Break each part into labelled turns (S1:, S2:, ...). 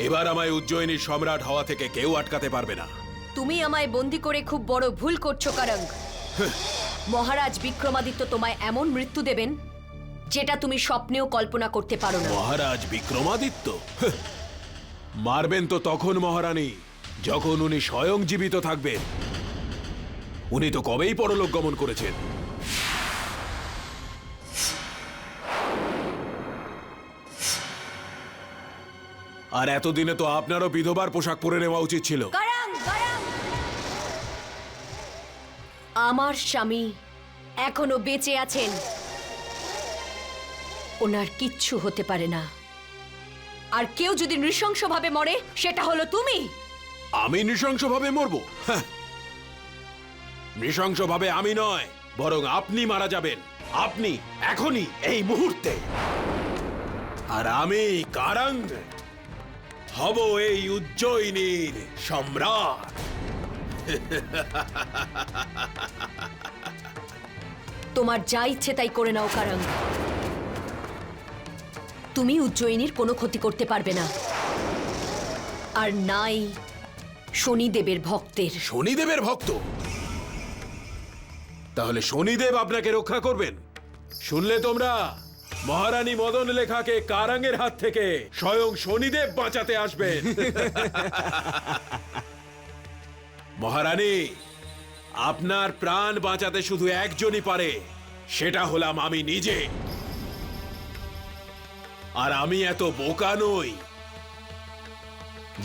S1: এবার আমায় উজ্জয়িনীর সম্রাট হওয়া থেকে কেউ আটকাতে পারবে না।
S2: তুমি আমায় বন্দী করে খুব বড় ভুল করছো কারঙ্গ। মহারাজ বিক্রমাদিত্য তোমায় এমন মৃত্যু দেবেন যেটা তুমি স্বপ্নেও কল্পনা করতে পারো না।
S1: মহারাজ বিক্রমাদিত্য মারবেন তো তখন মহারানী যখন উনি স্বয়ং জীবিত থাকবেন। উনি তো কবেই পরলোক গমন করেছেন। আর এতদিনে তো আপনারও বিধবার পোশাক পরে নেওয়া উচিত ছিল।
S2: আমার স্বামী এখনো বেঁচে আছেন, ওনার কিচ্ছু হতে পারে না। আর কেউ যদি নৃশংসভাবে মরে সেটা হলো তুমি।
S1: আমি নৃশংসভাবে মরবো? নৃশংসভাবে আমি নয়, বরং আপনি মারা যাবেন। আপনি এখনই, এই মুহূর্তে। আর আমি কারঙ্গ হব এই উজ্জয়িনীর সম্রাট।
S2: তোমার যা ইচ্ছে তাই করে নাও কারঙ্গ। তুমি উজ্জয়িনীর কোনো ক্ষতি করতে পারবে না, আর নাই শনিদেবের ভক্তের।
S1: শনিদেবের ভক্ত? তাহলে শনিদেব আপনাকে রক্ষা করবেন? শুনলে তোমরা, মহারানী মদন লেখাকে কারাঙ্গের হাত থেকে স্বয়ং শনিদেব বাঁচাতে আসবেন। মহারানী, আপনার প্রাণ বাঁচাতে শুধু একজনই পারে, সেটা হলাম আমি নিজে। আর আমি এত বোকা নই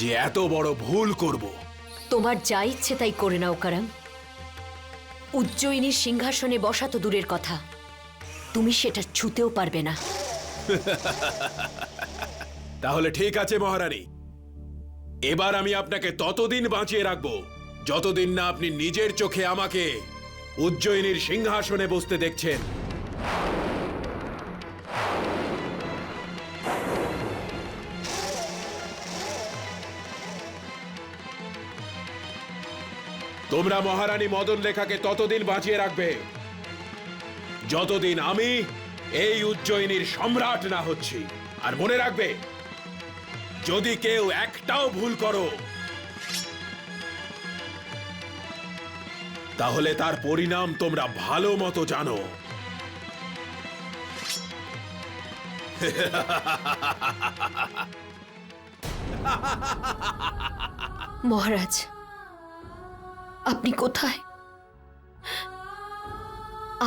S1: যে এত বড় ভুল করব।
S2: তোমার যা ইচ্ছে তাই করে নাও কারঙ্গ। উজ্জয়িনীর সিংহাসনে বসা তো দূরের কথা, তুমি সেটা ছুঁতেও পারবে না।
S1: তাহলে ঠিক আছে মহারানী, এবার আমি আপনাকে ততদিন বাঁচিয়ে রাখবো যতদিন না আপনি নিজের চোখে আমাকে উজ্জয়িনীর সিংহাসনে বসতে দেখছেন। তোমরা মহারানী মদন লেখাকে ততদিন বাঁচিয়ে রাখবে যতদিন আমি এই উজ্জয়িনীর সম্রাট না হচ্ছি। আর মনে রাখবে, যদি কেউ একটাও ভুল করো তাহলে তার পরিণাম তোমরা ভালো মতো জানো।
S2: মহারাজ, আপনি কোথায়?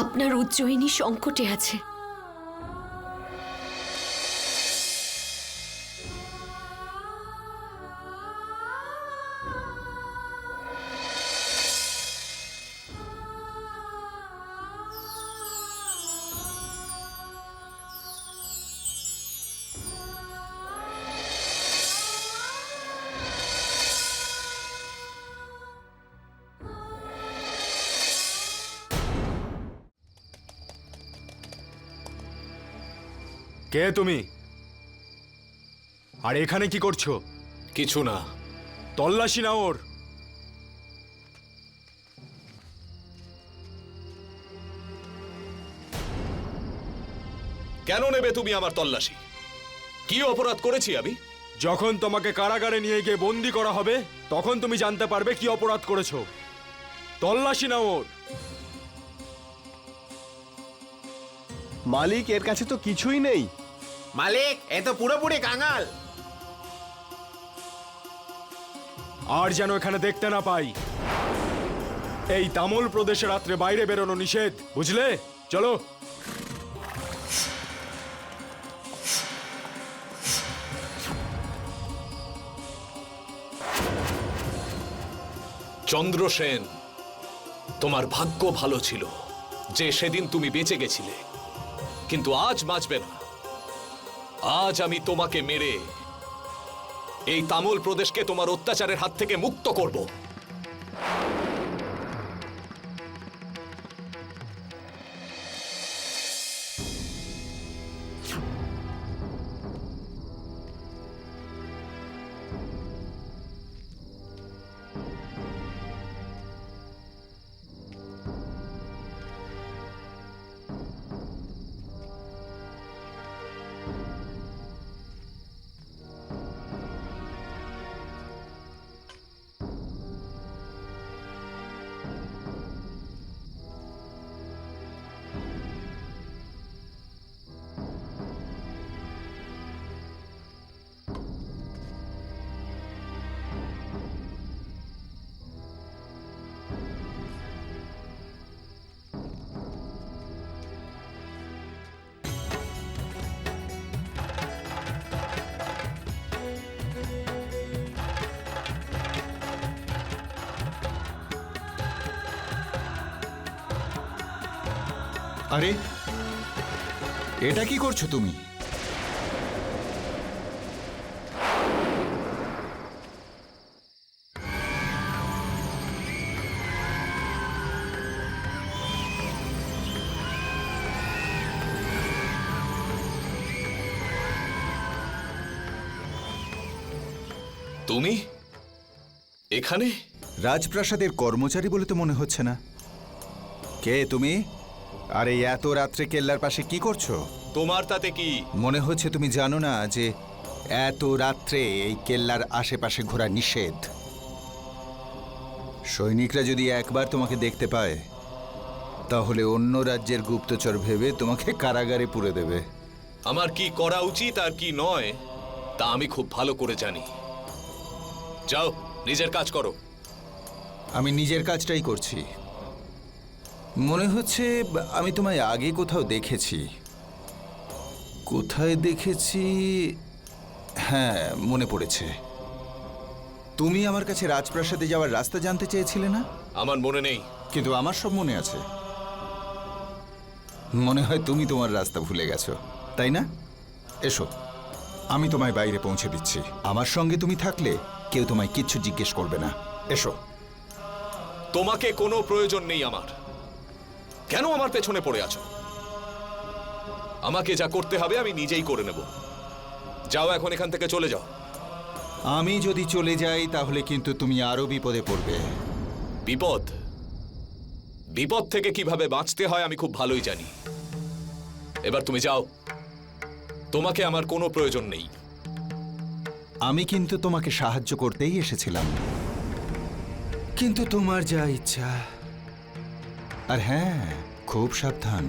S2: আপনার উজ্জয়িনী সংকটে আছে।
S3: কে তুমি? আর এখানে কি করছো?
S4: কিছু না।
S3: তল্লাশি না ওর।
S4: কেন নেবে তুমি আমার তল্লাশি? কি অপরাধ করেছি আমি?
S3: যখন তোমাকে কারাগারে নিয়ে গিয়ে বন্দি করা হবে তখন তুমি জানতে পারবে কি অপরাধ করেছো। তল্লাশি না ওর।
S5: মালিক, এর কাছে তো কিছুই নেই।
S6: মালিক, এ তো পুরোপুরি কাঙাল।
S3: আর যেন এখানে দেখতে না পাই। এই তামল প্রদেশে রাত্রে বাইরে বেরোনো নিষেধ, বুঝলে? চলো।
S4: চন্দ্রসেন, তোমার ভাগ্য ভালো ছিল যে সেদিন তুমি বেঁচে গেছিলে, কিন্তু আজ বাঁচবে না। আজ আমি তোমাকে মেরে এই তামল প্রদেশকে তোমার অত্যাচারের হাত থেকে মুক্ত করব।
S5: আরে এটা কি করছো তুমি?
S4: তুমি এখানে?
S5: রাজপ্রাসাদের কর্মচারী বলে তো মনে হচ্ছে না। কে তুমি? আরে এত রাত্রে কেল্লার পাশে কি করছো?
S4: তোমার তাতে কি?
S5: মনে হচ্ছে তুমি জানো না যে এত রাত্রে এই কেল্লার আশেপাশে ঘোরা নিষেধ। সৈনিকরা যদি একবার তোমাকে দেখতে পায় তাহলে অন্য রাজ্যের গুপ্তচর ভেবে তোমাকে কারাগারে পুরে দেবে।
S4: আমার কি করা উচিত আর কি নয় তা আমি খুব ভালো করে জানি। যাও, নিজের কাজ করো।
S5: আমি নিজের কাজটাই করছি। মনে হচ্ছে আমি তোমায় আগে কোথাও দেখেছি। কোথায় দেখেছি? হ্যাঁ, মনে পড়েছে। তুমি আমার কাছে রাজপ্রাসাদে যাওয়ার রাস্তা জানতে চেয়েছিলে না?
S4: আমার মনে নেই।
S5: কিন্তু আমার সব মনে আছে। মনে হয় তুমি তোমার রাস্তা ভুলে গেছো, তাই না? এসো, আমি তোমায় বাইরে পৌঁছে দিচ্ছি। আমার সঙ্গে তুমি থাকলে কেউ তোমায় কিচ্ছু জিজ্ঞেস করবে না। এসো।
S4: তোমাকে কোনো প্রয়োজন নেই আমার। কেন আমার পেছনে পড়ে আছো? আমাকে যা করতে হবে আমি নিজেই করে নেব। যাও, এখন এখান থেকে চলে যাও।
S5: আমি যদি চলে যাই তাহলে কিন্তু তুমি আরো বিপদে পড়বে।
S4: বিপদ? বিপদ থেকে কিভাবে বাঁচতে হয় আমি খুব ভালোই জানি। এবার তুমি যাও, তোমাকে আমার কোনো প্রয়োজন নেই।
S5: আমি কিন্তু তোমাকে সাহায্য করতেই এসেছিলাম, কিন্তু তোমার যা ইচ্ছা। আর হ্যাঁ, খুব সাবধান।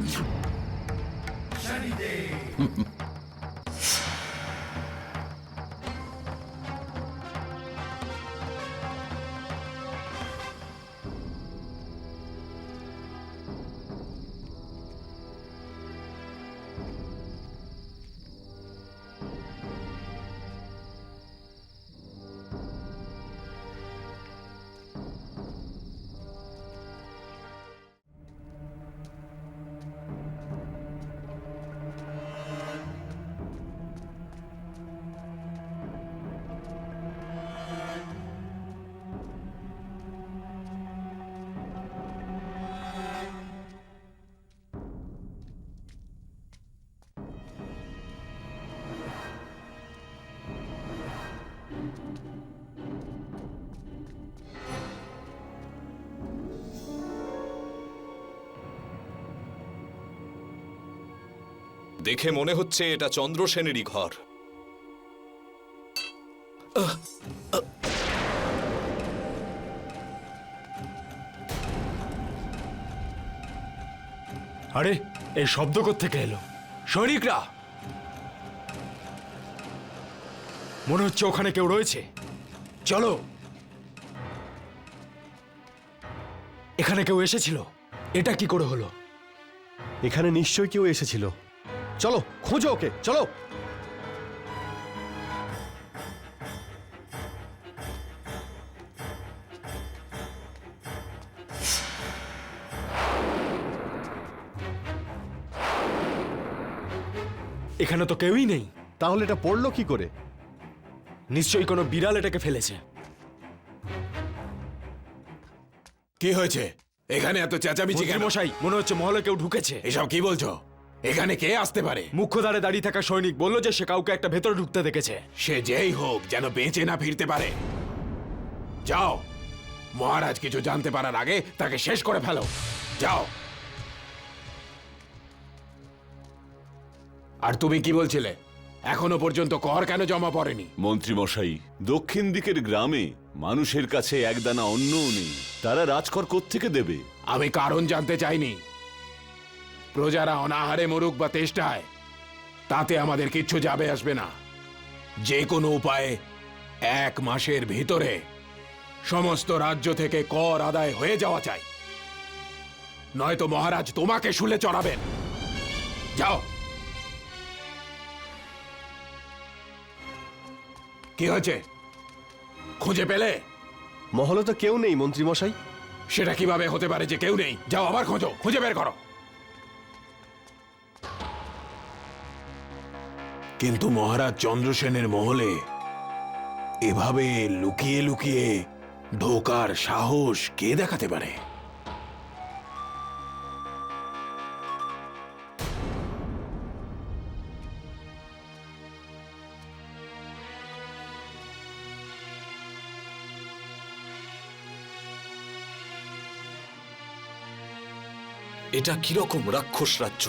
S4: দেখে মনে হচ্ছে এটা চন্দ্রসেনেরই ঘর।
S3: আরে এই শব্দ কোত্থেকে এলো? সৈনিকরা! মনে হচ্ছে ওখানে কেউ রয়েছে। চলো। এখানে কেউ এসেছিল। এটা কি করে হলো?
S7: এখানে নিশ্চয়ই কেউ এসেছিল। চলো, খোঁজো ওকে, চলো।
S3: এখানে তো কেউই নেই।
S7: তাহলে এটা পড়লো কি করে?
S3: নিশ্চয়ই কোনো বিড়াল এটাকে ফেলেছে।
S1: কি হয়েছে? এখানে এত চেঁচামেচি কেন?
S3: মশাই, মনে হচ্ছে মহলে কেউ ঢুকেছে।
S1: এসব কি বলছো? এখানে কে আসতে পারে?
S3: মুখ্য দ্বারে দাঁড়িয়ে থাকা সৈনিক বলল যে সে কাউকে একটা ভেতরে ঢুকতে দেখেছে।
S1: সে যেই হোক, যেন বেঁচে না ফিরতে পারে। যাও, মহারাজ কিছু জানতে পারার আগে তাকে শেষ করে ফেলো। যাও। আর তুমি কি বলছিলে? এখনো পর্যন্ত কর কেন জমা পড়েনি?
S8: মন্ত্রীমশাই, দক্ষিণ দিকের গ্রামে মানুষের কাছে একদানা অন্নও নেই। তারা রাজকর কোত্থেকে দেবে?
S1: আমি কারণ জানতে চাইনি। প্রজারা অনাহারে মরুক বা তেষ্টায়, তাতে আমাদের কিচ্ছু যাবে আসবে না। যে কোনো উপায়ে 1 মাসের ভিতরে সমস্ত রাজ্য থেকে কর আদায় হয়ে যাওয়া চাই, নয়তো মহারাজ তোমাকে শুলে চড়াবেন। যাও। কি হয়েছে? খুঁজে পেলে?
S7: মহলে তো কেউ নেই মন্ত্রীমশাই।
S1: সেটা কিভাবে হতে পারে যে কেউ নেই? যাও, আবার খোঁজো, খুঁজে বের করো। কিন্তু মহারাজ চন্দ্রসেনের মহলে এভাবে লুকিয়ে লুকিয়ে ঢোকার সাহস কে দেখাতে পারে?
S4: এটা কিরকম রাক্ষস রাজ্য,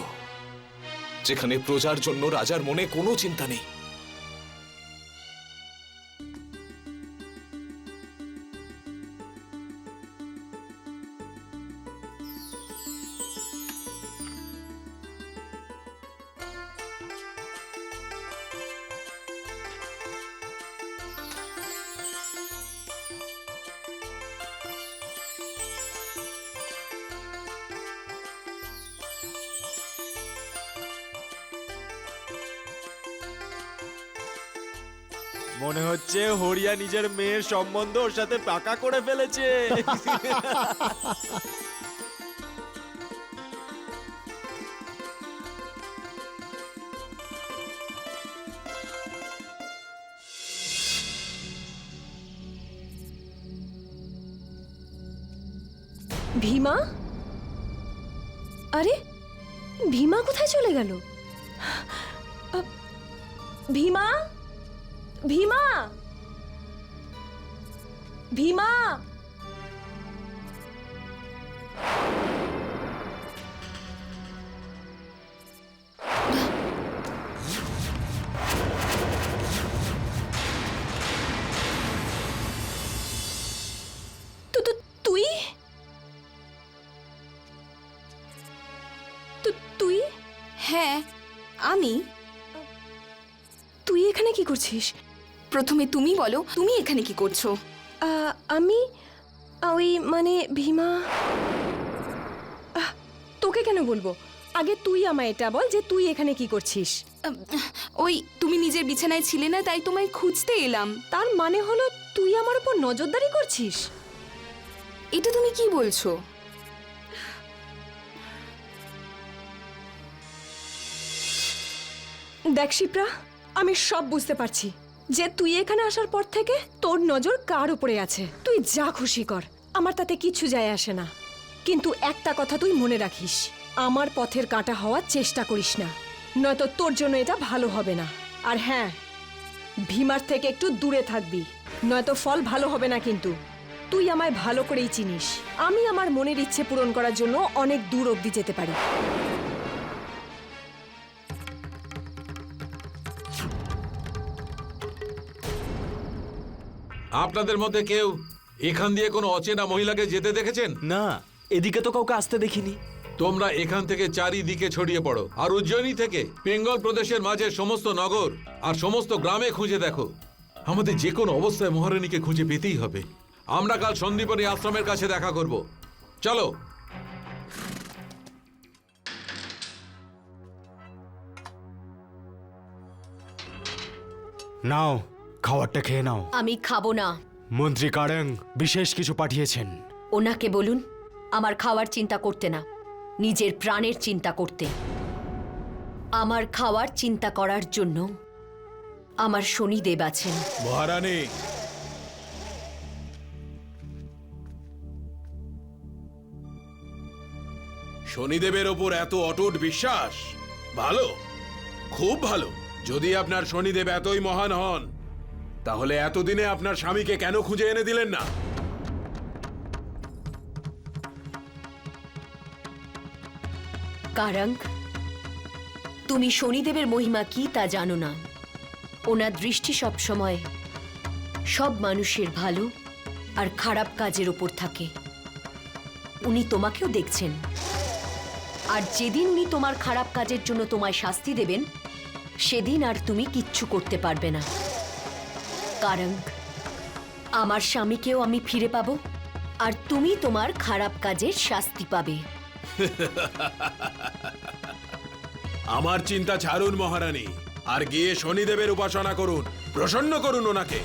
S4: যেখানে প্রজার জন্য রাজার মনে কোনো চিন্তা নেই।
S3: মনে হচ্ছে হরিয়া নিজের মেয়ের সম্বন্ধ ওর সাথে পাকা করে ফেলেছে।
S2: ভীমা? আরে ভীমা কোথায় চলে গেল? ভীমা, ভীমা, ভীমা! তুই তুই?
S9: হ্যাঁ আমি।
S2: তুই এখানে কি করছিস?
S9: প্রথমে তুমি বলো, তুমি এখানে কি করছো?
S2: আমি ওই মানে ভীমা। তোকে কেন বলবো? আগে তুই আমায় এটা বল যে তুই এখানে কি করছিস?
S9: ওই তুমি নিজের বিছানায় ছিলে না, তাই তোমায় খুঁজতে এলাম।
S2: তার মানে হলো তুই আমার উপর নজরদারি করছিস?
S9: এটা তুমি কি বলছো?
S2: দেখ শিপ্রা, আমি সব বুঝতে পারছি যে তুই এখানে আসার পর থেকে তোর নজর কার উপরে আছে। তুই যা খুশি কর, আমার তাতে কিছু যায় আসে না। কিন্তু একটা কথা তুই মনে রাখিস, আমার পথের কাঁটা হওয়ার চেষ্টা করিস না, নয়তো তোর জন্য এটা ভালো হবে না। আর হ্যাঁ, ভীমার থেকে একটু দূরে থাকবি, নয়তো ফল ভালো হবে না। কিন্তু তুই আমায় ভালো করেই চিনিস, আমি আমার মনের ইচ্ছে পূরণ করার জন্য অনেক দূর অবধি যেতে পারি।
S10: আপনাদের মধ্যে কেউ এখান দিয়ে কোনো অচেনা মহিলাকে যেতে দেখেছেন?
S3: না, এদিকে তো কাউকে আসতে দেখিনি।
S10: তোমরা এখান থেকে চারিদিকে ছড়িয়ে পড়ো, আর উজ্জয়িনী থেকে বেঙ্গল প্রদেশের মাঝে সমস্ত নগর আর সমস্ত গ্রামে খুঁজে দেখো। আমাদের যে কোনো অবস্থায় মহারানীকে খুঁজে পেতেই হবে। আমরা কাল সন্দীপনী আশ্রমের কাছে দেখা করব। চলো।
S3: নাও, খাবারটা খেয়ে নাও।
S2: আমি খাবো না।
S3: মন্ত্রী কারেং বিশেষ কিছু পাঠিয়েছেন।
S2: ওনাকে বলুন আমার খাওয়ার চিন্তা করতে না, নিজের প্রাণের চিন্তা করতে। আমার খাওয়ার চিন্তা করার জন্য আমার শনিদেব আছেন।
S1: মহারানী, শনিদেবের ওপর এত অটুট বিশ্বাস? ভালো, খুব ভালো। যদি আপনার শনিদেব এতই মহান হন, তাহলে এতদিনে আপনার স্বামীকে কেন খুঁজে এনে দিলেন না?
S2: কারং, তুমি শনিদেবের মহিমা কি তা জানো না। ওনার দৃষ্টি সবসময় সব মানুষের ভালো আর খারাপ কাজের ওপর থাকে। উনি তোমাকেও দেখছেন, আর যেদিন উনি তোমার খারাপ কাজের জন্য তোমায় শাস্তি দেবেন, সেদিন আর তুমি কিচ্ছু করতে পারবে না। কারং, আমার স্বামীকেও আমি ফিরে পাবো, আর তুমি তোমার খারাপ কাজের শাস্তি পাবে।
S1: আমার চিন্তা ছাড়ুন মহারানী, আর গিয়ে শনিদেবের উপাসনা করুন, প্রসন্ন করুন ওনাকে।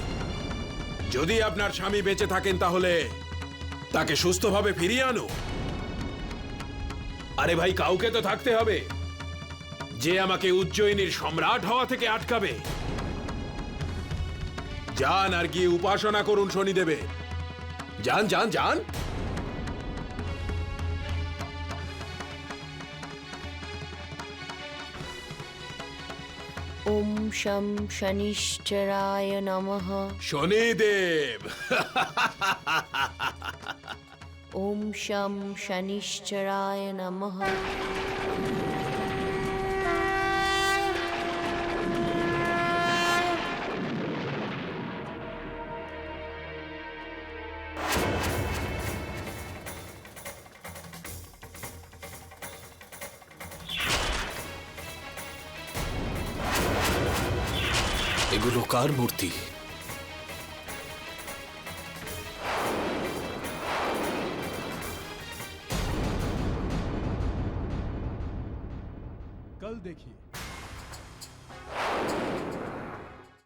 S1: যদি আপনার স্বামী বেঁচে থাকেন তাহলে তাকে সুস্থভাবে ফিরিয়ে আনো। আরে ভাই, কাউকে তো থাকতে হবে। যে আমাকে উজ্জয়িনীর সম্রাট হওয়া থেকে আটকাবে? যান আর গিয়ে উপাসনা করুন শনিদেবে। যান যান যান।
S2: ওম শম শনিশ্চরায় নমঃ।
S1: শনিদেব।
S2: ওম শম শনিশ্চরায় নমঃ।
S4: এগুলো কার মূর্তি?
S7: कल देखिए